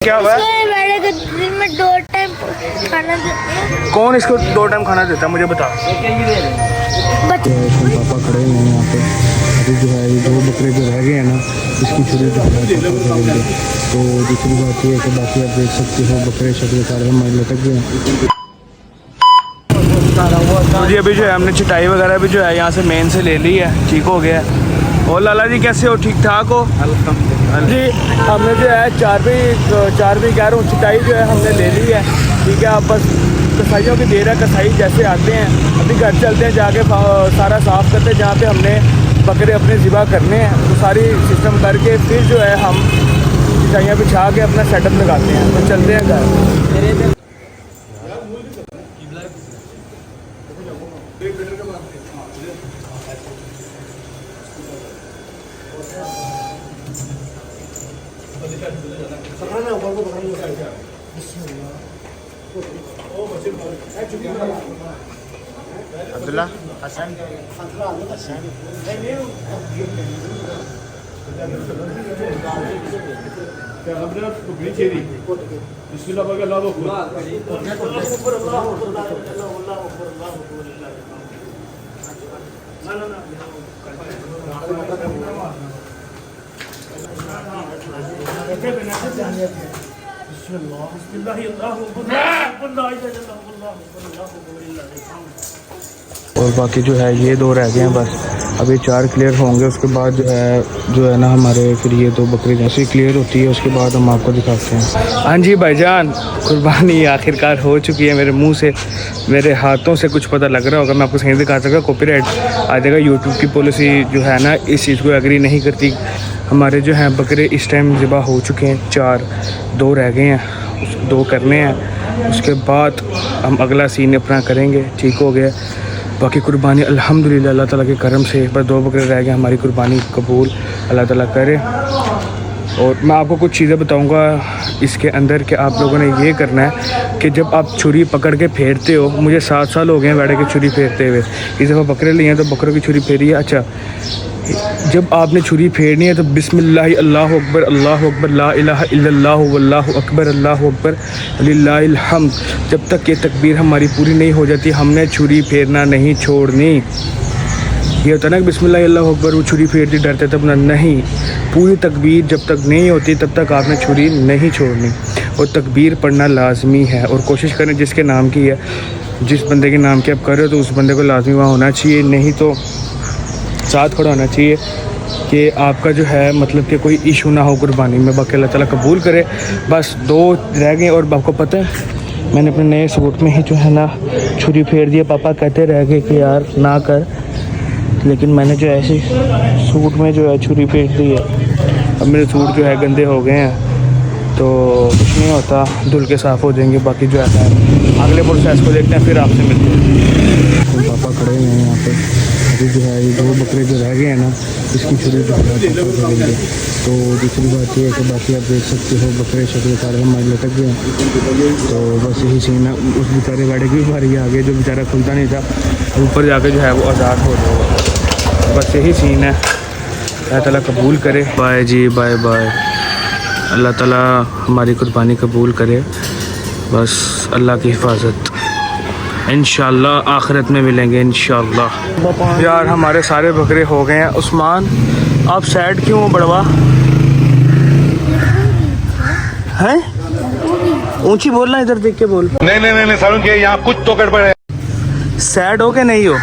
क्या हुआ है? दिन में 2 टाइम खाना देते हैं। कौन इसको 2 टाइम खाना देता है मुझे बता। पापा खड़े हैं यहाँ पे। अभी जो है ये 2 बकरे जो रह गए हैं ना, इसकी छुरी जो है तो दूसरी बात ये है कि बाकी आप देख सकते हो बकरे शकरे सारे हमारे लटक गए हैं। जी अभी जो है हमने चटाई वगैरह भी जो है यहाँ से मेन से ले ली है, ठीक हो गया है। और लाला जी कैसे हो, ठीक ठाक हो? जी हमने जो है 4 भी कह रहा हूँ चटाई जो है हमने ले ली है, ठीक है। आप बस कसाइयों की देर है, कसाई जैसे आते हैं अभी घर चलते हैं, जाके सारा साफ़ करते हैं जहाँ पे हमने बकरे अपने ज़िबा करने हैं, तो सारी सिस्टम करके फिर जो है हम चटाइयाँ बिछा के अपना सेटअप लगाते हैं, तो चलते हैं घर। अब्दुल्ला हसन और बाकी जो है ये 2 रह गए हैं बस। अभी 4 क्लियर होंगे, उसके बाद जो है ना हमारे फिर ये 2 बकरी जैसे क्लियर होती है उसके बाद हम आपको दिखाते हैं। हाँ जी भाईजान, कुर्बानी आखिरकार हो चुकी है। मेरे मुंह से मेरे हाथों से कुछ पता लग रहा होगा, मैं आपको सही दिखा सकता। कॉपीराइट आ जाएगा। यूट्यूब की पॉलिसी जो है ना इस चीज़ को एग्री नहीं करती। हमारे जो हैं बकरे इस टाइम ज़िबा हो चुके हैं 4, 2 रह गए हैं, 2 करने हैं, उसके बाद हम अगला सीन अपना करेंगे, ठीक हो गया। बाकी कुर्बानी अल्हम्दुलिल्लाह अल्लाह ताला के करम से बस 2 बकरे रह गए, हमारी कुर्बानी कबूल अल्लाह ताला करे। और मैं आपको कुछ चीज़ें बताऊंगा इसके अंदर कि आप लोगों ने ये करना है कि जब आप छुरी पकड़ के फेरते हो, मुझे 7 साल हो गए हैं बैठे के छुरी फेरते हुए। इस दफ़ा बकरे लिए हैं तो बकरों की छुरी फेरी है। अच्छा, जब आपने छुरी फेरनी है तो बिस्मिल्लाह अल्लाहु अकबर ला इलाहा इल्लल्लाह वल्लाहु अकबर अल्लाहु अकबर लिल्लाहिल हम्द, जब तक ये तकबीर हमारी पूरी नहीं हो जाती हमने छुरी फेरना नहीं छोड़नी। ये होता है ना कि बिस्मिल्लाह अल्लाहु अकबर, वो छुरी फेरती डरते तब ना, नहीं, पूरी तकबीर जब तक नहीं होती तब तक आपने छुरी नहीं छोड़नी। और तकबीर पढ़ना लाजमी है। और कोशिश करें जिसके नाम की है, जिस बंदे के नाम की आप कर रहे हो तो उस बंदे को लाजमी वहाँ होना चाहिए, नहीं तो साथ खड़ा होना चाहिए कि आपका जो है मतलब कि कोई इशू ना हो कुर्बानी में। बाकी अल्लाह ताला कबूल करे। बस 2 रह गए। और आपको पता है मैंने अपने नए सूट में ही जो है ना छुरी फेर दिया। पापा कहते रह गए कि यार ना कर, लेकिन मैंने जो ऐसे सूट में जो है छुरी फेर दी है। अब मेरे सूट जो है गंदे हो गए हैं तो कुछ नहीं होता, धुल के साफ़ हो जाएंगे। बाकी जो है अगले प्रोसेस को देखते हैं, फिर आपसे मिलते हैं। तो पापा खड़े हैं यहाँ पे। अभी जो है ये 2 बकरे जो रह गए हैं ना, इसकी छुरी जो है तो दूसरी बात ये है कि बाकी आप देख सकते हो बकरे शकरे सारे हमारे लटक गए हैं। तो बस यही सीन है। उस बेचारे गाड़ी की बारी आ गई जो बेचारा खुलता नहीं था, ऊपर जाके जो है वो आज़ाद हो जाएगा। बस यही सीन है। अल्लाह ताला कबूल करे। बाय जी, बाय बाय। अल्लाह ताला हमारी कुर्बानी कबूल करे। बस अल्लाह की हिफाजत, इंशाअल्लाह आखिरत में मिलेंगे इंशाअल्लाह। यार हमारे सारे बकरे हो गए हैं। उस्मान आप सैड क्यों हो बड़वा? हैं ऊंची बोलना, इधर देख के बोल। नहीं सारुण के यहाँ कुछ तो गड़बड़ है। सैड हो के नहीं हो?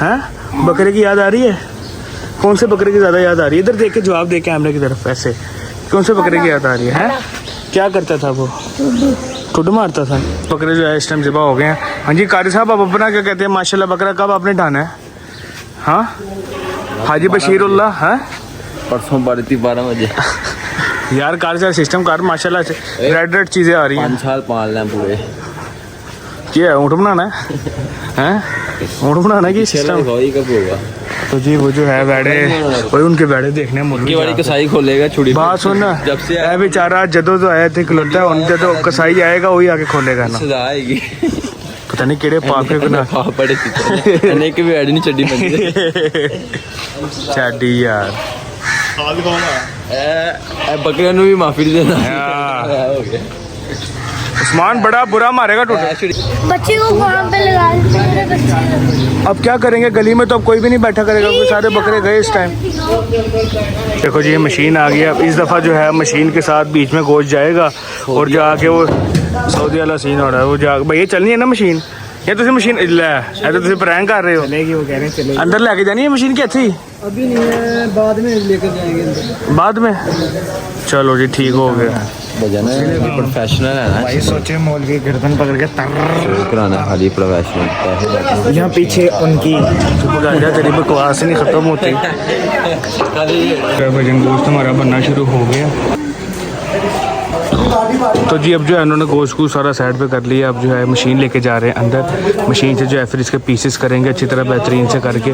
हैं बकरे की याद आ रही है? कौन से बकरे की ज़्यादा याद आ रही है? इधर देख के जवाब दे कैमरे की तरफ। ऐसे कौन से बकरे की याद आ रही है? क्या करता था वो? ठुड मारता था। बकरे जो है इस टाइम ज़िबा हो गए हैं। हाँ जी कारी साहब, आप अपना क्या कहते हैं? माशाल्लाह बकरा कब आपने ढाना है? हाँ हाजी बशीरुल्लाह, हाँ परसों 12 बजे। यार कारी साहब सिस्टम कार माशाल्लाह से रेड चीज़ें आ रही हैं। 5 साल पालना है पूरे। क्या है ऊँट बनाना है? हैं ऊँट बनाना की सिस्टम कब होगा? तो जी वो जो है बैठे वही उनके बैठे देखने मुर्गी वाली कसाई खोलेगा छुड़ी। बात सुन, जब से बेचारा जदों तो आया थे खलोता है, उनके तो कसाई आएगा वही आके खोलेगा ना। सजा आएगी। पता नहीं केड़े पापे बना पड़े अनेक भी ऐड नहीं चड्डी चाडी यार। बकरियों ने भी माफी देना हाँ। हो गया उस्मान बड़ा बुरा मारेगा टूटे। बच्चे को वहाँ पे लगा देते हैं, मेरे बच्चे अब क्या करेंगे, गली में तो अब कोई भी नहीं बैठा करेगा क्योंकि सारे बकरे गए इस टाइम। देखो जी ये मशीन आ गई है। अब इस दफ़ा जो है मशीन के साथ बीच में गोश्त जाएगा और जाके वो सऊदी वाला सीन हो रहा है। वो जा भैया चलनी है ना मशीन, या तुम मशीन है तो तुम प्रैंक कर रहे हो। चलेगी, वो कह रहे हैं चलेगी। अंदर लेके जानी है मशीन की अच्छी, अभी नहीं है, बाद में लेकर जाएंगे अंदर। बाद में। चलो जी ठीक हो गया। बजाना है प्रोफेशनल है ना, भाई सोचे मौलवी गर्दन पकड़ के तर कराना खाली प्रोफेशनल। यहाँ पीछे उनकी तेरी बकवास नहीं खत्म होती। भजन गोश्त हमारा बनना शुरू हो गया। तो जी अब जो है उन्होंने गोश्त को सारा साइड पे कर लिया। अब जो है मशीन लेके जा रहे हैं अंदर। मशीन से जो है फिर इसके पीसेस करेंगे अच्छी तरह बेहतरीन से करके।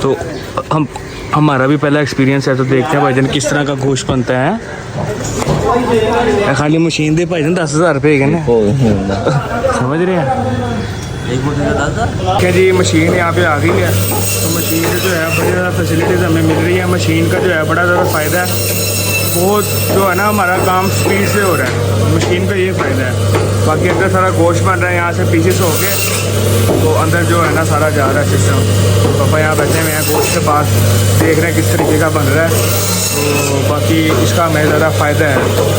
तो हमारा भी पहला एक्सपीरियंस है, तो देखते हैं भाईजान किस तरह का गोश्त बनता है। खाली मशीन दे भाईजान 10,000 रुपये है ना, समझ रहे हैं। क्या जी मशीन यहाँ पे आ गई है। तो मशीन से जो है बड़ी ज़्यादा फैसिलिटीज़ हमें मिल रही है। मशीन का जो है बड़ा ज़्यादा फ़ायदा है। बहुत जो है ना हमारा काम स्पीड से हो रहा है, मशीन का ये फ़ायदा है। बाकी अंदर सारा गोश्त बन रहा है, यहाँ से पीसेस हो के तो अंदर जो है ना सारा जा रहा है सिस्टम। तो पापा यहाँ बैठे हुए हैं गोश्त के पास, देख रहे हैं किस तरीके का बन रहा है। तो बाकी इसका हमें ज़्यादा फ़ायदा है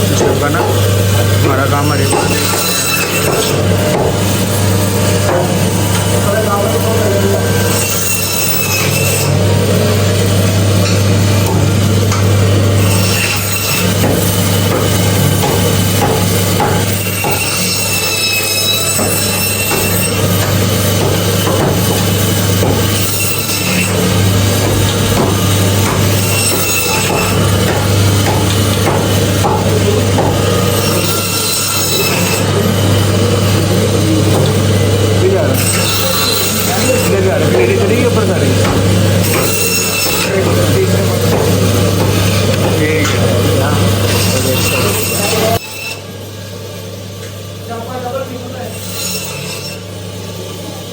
सिस्टम का ना, हमारा काम हमारे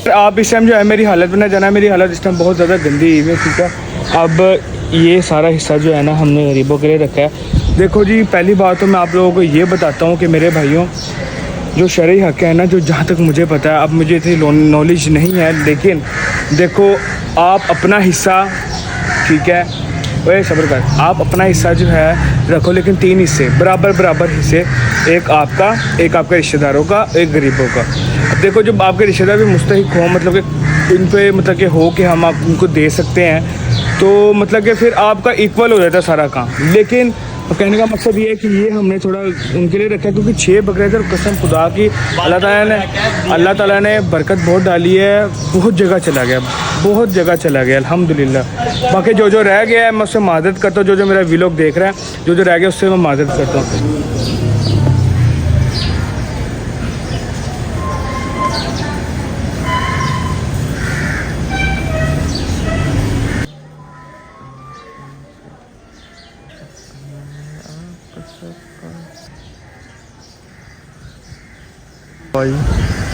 आप इस टाइम जो है मेरी हालत में ना जाना, मेरी हालत इस टाइम बहुत ज़्यादा गंदी हुई है। ठीक है, अब ये सारा हिस्सा जो है ना हमने गरीबों के लिए रखा है। देखो जी पहली बात तो मैं आप लोगों को ये बताता हूँ कि मेरे भाइयों जो शरई हक़ है ना, जो जहाँ तक मुझे पता है, अब मुझे इतनी नॉलेज नहीं है, लेकिन देखो आप अपना हिस्सा, ठीक है वही सब्र कर, आप अपना हिस्सा जो है रखो, लेकिन 3 हिस्से बराबर हिस्से, एक आपका रिश्तेदारों का, एक गरीबों का। अब देखो जब आपके रिश्तेदार भी मुस्तहिक हो, मतलब कि इन पे मतलब कि हो कि हम आप उनको दे सकते हैं, तो मतलब कि फिर आपका इक्वल हो जाता है सारा काम। लेकिन कहने का मकसद ये है कि ये हमने थोड़ा उनके लिए रखा है, क्योंकि 6 बकरे थे और कसम खुदा की अल्लाह ताला ने बरकत बहुत डाली है। बहुत जगह चला गया अल्हम्दुलिल्लाह। बाकी जो रह गया है मैं उससे मादद करता हूँ। जो मेरा व्लॉग देख रहा है, जो रह गया उससे मैं मादद करता हूँ।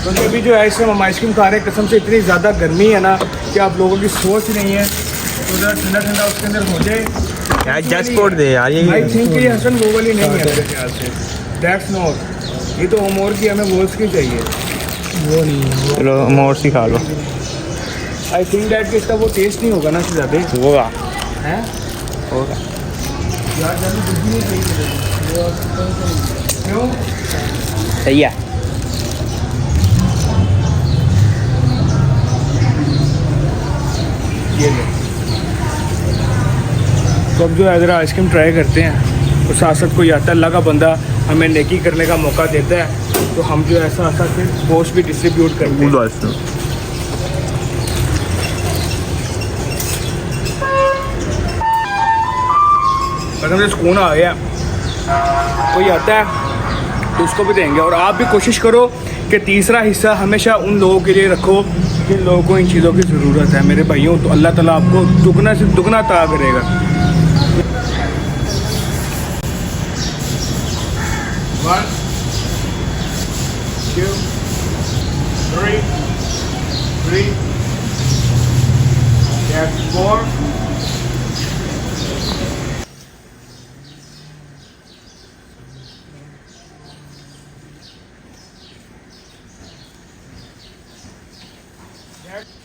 तो अभी जो है इसमें हम आइसक्रीम खा रहे हैं। कसम से इतनी ज़्यादा गर्मी है ना कि आप लोगों की सोच नहीं है। तो ज़रा ठंडा उसके अंदर हो जाए यार, जस्ट दे यार। ये आई थिंक ये हसन वो वाली नहीं है मेरे ख्याल से, दैट्स नॉट। ये तो मोर की हमें वोल्स की चाहिए, वो नहीं। चलो मोर सी खा लो। आई थिंक दैट कि इसका वो टेस्ट नहीं होगा ना ज़्यादा होगा, हैं होगा यार, जल्दी बुद्धि नहीं चाहिए क्यों सही है। ये तो अब जो है ज़रा आइसक्रीम ट्राई करते हैं। तो साथ साथ कोई आता है, अल्लाह का बंदा हमें नेकी करने का मौका देता है, तो हम जो ऐसा फिर गोश्त भी डिस्ट्रीब्यूट करते हैं। अगर मुझे सुकून आ गया, कोई आता है तो उसको भी देंगे। और आप भी कोशिश करो कि तीसरा हिस्सा हमेशा उन लोगों के लिए रखो जिन लोगों को इन चीज़ों की ज़रूरत है मेरे भाइयों। तो अल्लाह ताला आपको दुगना से दुगना अता करेगा। One, 2, 3, 4 है